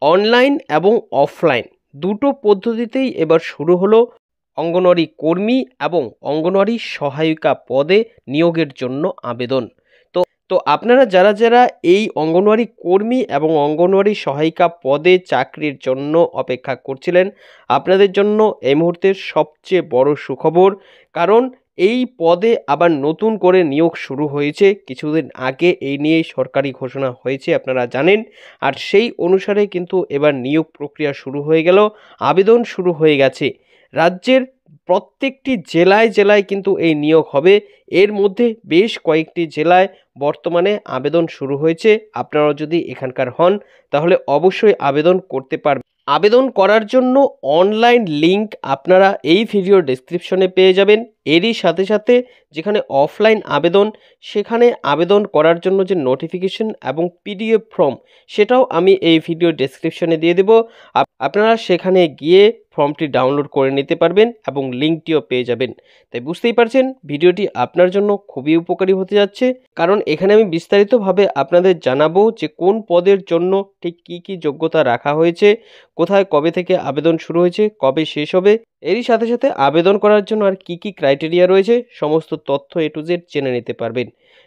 Online এবং offline দুটো পদ্ধতিতেই এবার শুরু হলো অঙ্গনওয়াড়ি কর্মী এবং অঙ্গনওয়াড়ি সহায়িকা পদে নিয়োগের জন্য আবেদন। তো তো আপনারা যারা যারা এই অঙ্গনওয়াড়ি কর্মী এবং অঙ্গনওয়াড়ি সহায়িকা পদে চাকরির জন্য অপেক্ষা করছিলেন, আপনাদের জন্য এই মুহূর্তের সবচেয়ে বড় সুখবর। কারণ এই পদে আবার নতুন করে নিয়োগ শুরু হয়েছে। কিছুদিন আগে এই নিয়েই সরকারি ঘোষণা হয়েছে, আপনারা জানেন। আর সেই অনুসারে কিন্তু এবার নিয়োগ প্রক্রিয়া শুরু হয়ে গেল, আবেদন শুরু হয়ে গেছে। রাজ্যের প্রত্যেকটি জেলায় জেলায় কিন্তু এই নিয়োগ হবে। এর মধ্যে বেশ কয়েকটি জেলায় বর্তমানে আবেদন শুরু হয়েছে। আপনারা যদি এখানকার হন তাহলে অবশ্যই আবেদন করতে পারবেন। আবেদন করার জন্য অনলাইন লিংক আপনারা এই ভিডিও ডেসক্রিপশনে পেয়ে যাবেন। এরই সাথে সাথে যেখানে অফলাইন আবেদন, সেখানে আবেদন করার জন্য যে নোটিফিকেশন এবং পিডিএফ ফর্ম, সেটাও আমি এই ভিডিও ডেসক্রিপশনে দিয়ে দেব। আপনারা সেখানে গিয়ে ফর্মটি ডাউনলোড করে নিতে পারবেন এবং লিঙ্কটিও পেয়ে যাবেন। তাই বুঝতেই পারছেন ভিডিওটি আপনার জন্য খুবই উপকারী হতে যাচ্ছে, কারণ এখানে আমি বিস্তারিতভাবে আপনাদের জানাবো যে কোন পদের জন্য ঠিক কী কী যোগ্যতা রাখা হয়েছে, কোথায় কবে থেকে আবেদন শুরু হয়েছে, কবে শেষ হবে, এরই সাথে সাথে আবেদন করার জন্য আর কী কী ক্রাইটেরিয়া রয়েছে, সমস্ত তথ্য A to Z জেনে নিতে পারবেন।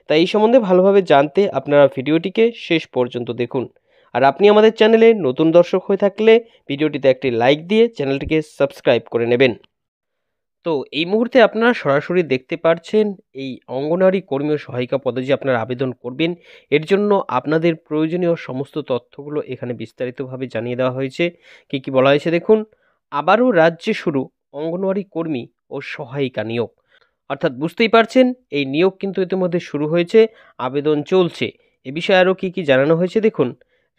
তাই এই সম্বন্ধে ভালোভাবে জানতে আপনারা ভিডিওটিকে শেষ পর্যন্ত দেখুন। আর আপনি আমাদের চ্যানেলে নতুন দর্শক হয়ে থাকলে ভিডিওটিতে একটি লাইক দিয়ে চ্যানেলটিকে সাবস্ক্রাইব করে নেবেন। তো এই মুহূর্তে আপনারা সরাসরি দেখতে পাচ্ছেন এই অঙ্গনওয়াড়ি কর্মী ও সহায়িকা পদে যে আপনারা আবেদন করবেন, এর জন্য আপনাদের প্রয়োজনীয় সমস্ত তথ্যগুলো এখানে বিস্তারিতভাবে জানিয়ে দেওয়া হয়েছে। কী কী বলা হয়েছে দেখুন। আবারও রাজ্যে শুরু অঙ্গনওয়াড়ি কর্মী ও সহায়িকা নিয়োগ। অর্থাৎ বুঝতেই পারছেন এই নিয়োগ কিন্তু ইতিমধ্যে শুরু হয়েছে, আবেদন চলছে। এ বিষয়ে আরও কী কী জানানো হয়েছে দেখুন।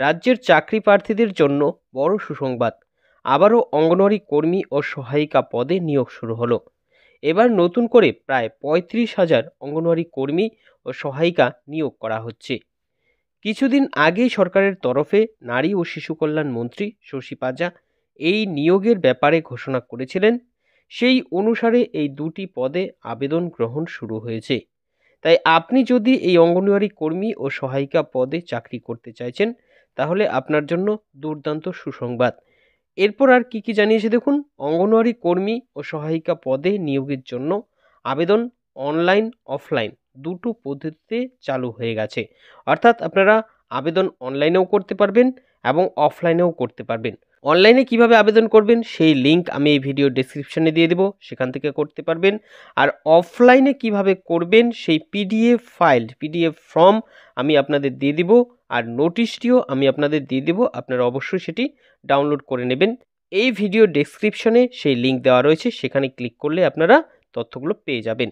রাজ্যের চাকরি প্রার্থীদের জন্য বড় সুসংবাদ, আবারও অঙ্গনওয়াড়ি কর্মী ও সহায়িকা পদে নিয়োগ শুরু হলো। এবার নতুন করে প্রায় 35,000 অঙ্গনওয়াড়ি কর্মী ও সহায়িকা নিয়োগ করা হচ্ছে। কিছুদিন আগেই সরকারের তরফে নারী ও শিশু কল্যাণ মন্ত্রী শশী পাজা এই নিয়োগের ব্যাপারে ঘোষণা করেছিলেন। সেই অনুসারে এই দুটি পদে আবেদন গ্রহণ শুরু হয়েছে। তাই আপনি যদি এই অঙ্গনওয়াড়ি কর্মী ও সহায়িকা পদে চাকরি করতে চাইছেন, তাহলে আপনার জন্য দুর্দান্ত সুসংবাদ। এরপর আর কি কি জানিয়েছে দেখুন। অঙ্গনওয়াড়ি কর্মী ও সহায়িকা পদে নিয়োগের জন্য আবেদন অনলাইন অফলাইন দুটো পদ্ধতিতে চালু হয়ে গেছে। অর্থাৎ আপনারা আবেদন অনলাইনেও করতে পারবেন এবং অফলাইনেও করতে পারবেন। অনলাইনে কিভাবে আবেদন করবেন সেই লিঙ্ক আমি এই ভিডিও ডেসক্রিপশনে দিয়ে দেবো, সেখান থেকে করতে পারবেন। আর অফলাইনে কিভাবে করবেন সেই পিডিএফ ফর্ম আমি আপনাদের দিয়ে দিব, আর নোটিশটিও আমি আপনাদের দিয়ে দেবো। আপনারা অবশ্যই সেটি ডাউনলোড করে নেবেন। এই ভিডিও ডেসক্রিপশনে সেই লিঙ্ক দেওয়া রয়েছে, সেখানে ক্লিক করলে আপনারা তথ্যগুলো পেয়ে যাবেন।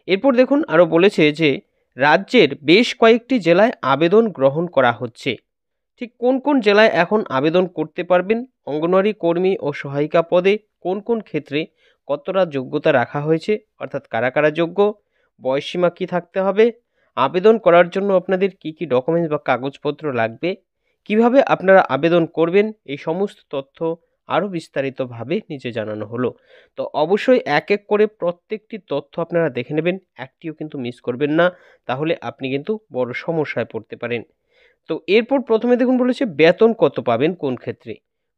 এরপর দেখুন আরও বলেছে যে রাজ্যের বেশ কয়েকটি জেলায় আবেদন গ্রহণ করা হচ্ছে। ঠিক কোন কোন জেলায় এখন আবেদন করতে পারবেন অঙ্গনওয়াড়ি কর্মী ও সহায়িকা পদে, কোন কোন ক্ষেত্রে কতটা যোগ্যতা রাখা হয়েছে, অর্থাৎ কারা কারা যোগ্য, বয়সসীমা কী থাকতে হবে, আবেদন করার জন্য আপনাদের কি কি ডকুমেন্টস বা কাগজপত্র লাগবে, কিভাবে আপনারা আবেদন করবেন, এই সমস্ত তথ্য আরও বিস্তারিতভাবে নিচে জানানো হলো। তো অবশ্যই এক এক করে প্রত্যেকটি তথ্য আপনারা দেখে নেবেন, একটিও কিন্তু মিস করবেন না, তাহলে আপনি কিন্তু বড় সমস্যায় পড়তে পারেন। তো এরপর প্রথমে দেখুন বলেছে বেতন কত পাবেন কোন ক্ষেত্রে।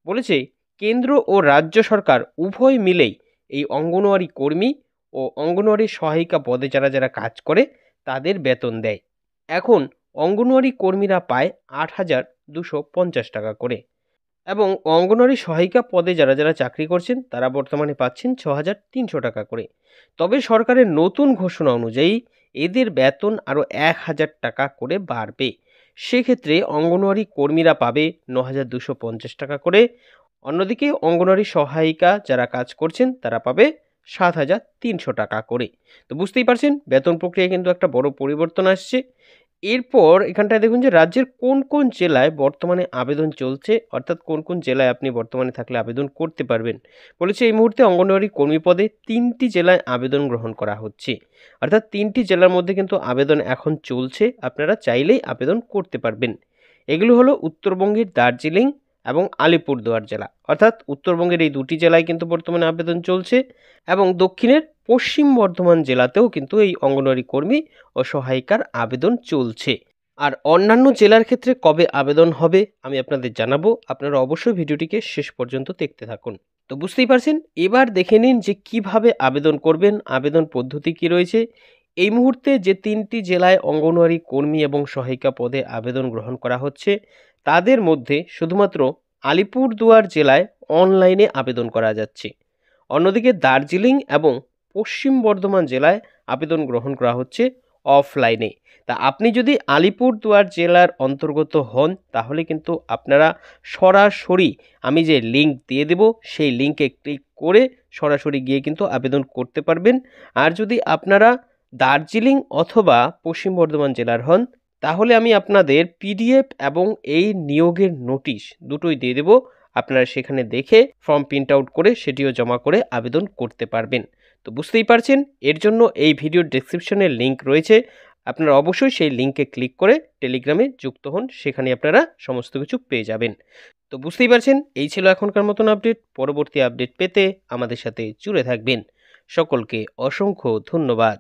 বলেছে কেন্দ্র ও রাজ্য সরকার উভয় মিলেই এই অঙ্গনওয়াড়ি কর্মী ও অঙ্গনওয়াড়ি সহায়িকা পদে যারা যারা কাজ করে তাদের বেতন দেয়। এখন অঙ্গনওয়াড়ি কর্মীরা পায় 8,250 টাকা করে, এবং অঙ্গনওয়াড়ি সহায়িকা পদে যারা যারা চাকরি করছেন তারা বর্তমানে পাচ্ছেন 6,300 টাকা করে। তবে সরকারের নতুন ঘোষণা অনুযায়ী এদের বেতন আরও 1,000 টাকা করে বাড়বে। সেক্ষেত্রে অঙ্গনওয়াড়ি কর্মীরা পাবে 9,250 টাকা করে, অন্যদিকে অঙ্গনওয়াড়ি সহায়িকা যারা কাজ করছেন তারা পাবে 7,300 টাকা করে। তো বুঝতেই পারছেন বেতন প্রক্রিয়ায় কিন্তু একটা বড় পরিবর্তন আসছে। এরপর এখানটায় দেখুন যে রাজ্যের কোন কোন জেলায় বর্তমানে আবেদন চলছে, অর্থাৎ কোন কোন জেলায় আপনি বর্তমানে থাকলে আবেদন করতে পারবেন। বলেছে এই মুহূর্তে অঙ্গনওয়াড়ি কর্মী পদে 3টি জেলায় আবেদন গ্রহণ করা হচ্ছে। অর্থাৎ 3টি জেলার মধ্যে কিন্তু আবেদন এখন চলছে, আপনারা চাইলেই আবেদন করতে পারবেন। এগুলো হলো উত্তরবঙ্গের দার্জিলিং এবং আলিপুরদুয়ার জেলা। অর্থাৎ উত্তরবঙ্গের এই দুটি জেলায় কিন্তু বর্তমানে আবেদন চলছে, এবং দক্ষিণের পশ্চিম বর্ধমান জেলাতেও কিন্তু এই অঙ্গনওয়াড়ি কর্মী ও সহায়িকার আবেদন চলছে। আর অন্যান্য জেলার ক্ষেত্রে কবে আবেদন হবে আমি আপনাদের জানাবো। আপনারা অবশ্যই ভিডিওটিকে শেষ পর্যন্ত দেখতে থাকুন। তো বুঝতেই পারছেন, এবার দেখে নিন যে কিভাবে আবেদন করবেন, আবেদন পদ্ধতি কি রয়েছে। এই মুহূর্তে যে 3টি জেলায় অঙ্গনওয়াড়ি কর্মী এবং সহায়িকা পদে আবেদন গ্রহণ করা হচ্ছে, তাদের মধ্যে শুধুমাত্র আলিপুরদুয়ার জেলায় অনলাইনে আবেদন করা যাচ্ছে। অন্যদিকে দার্জিলিং এবং পশ্চিম বর্ধমান জেলায় আবেদন গ্রহণ করা হচ্ছে অফলাইনে। তা আপনি যদি আলিপুরদুয়ার জেলার অন্তর্গত হন তাহলে কিন্তু আপনারা সরাসরি আমি যে লিঙ্ক দিয়ে দেব সেই লিঙ্কে ক্লিক করে সরাসরি গিয়ে কিন্তু আবেদন করতে পারবেন। আর যদি আপনারা দার্জিলিং অথবা পশ্চিম বর্ধমান জেলার হন তাহলে আমি আপনাদের পিডিএফ এবং এই নিয়োগের নোটিশ দুটোই দিয়ে দেব। আপনারা সেখানে দেখে ফর্ম প্রিন্ট আউট করে সেটিও জমা করে আবেদন করতে পারবেন। তো বুঝতেই পারছেন, এর জন্য এই ভিডিওর ডেসক্রিপশনে লিঙ্ক রয়েছে। আপনারা অবশ্যই সেই লিঙ্কে ক্লিক করে টেলিগ্রামে যুক্ত হন, সেখানে আপনারা সমস্ত কিছু পেয়ে যাবেন। তো বুঝতেই পারছেন, এই ছিল এখনকার মতন আপডেট। পরবর্তী আপডেট পেতে আমাদের সাথে জুড়ে থাকবেন। সকলকে অসংখ্য ধন্যবাদ।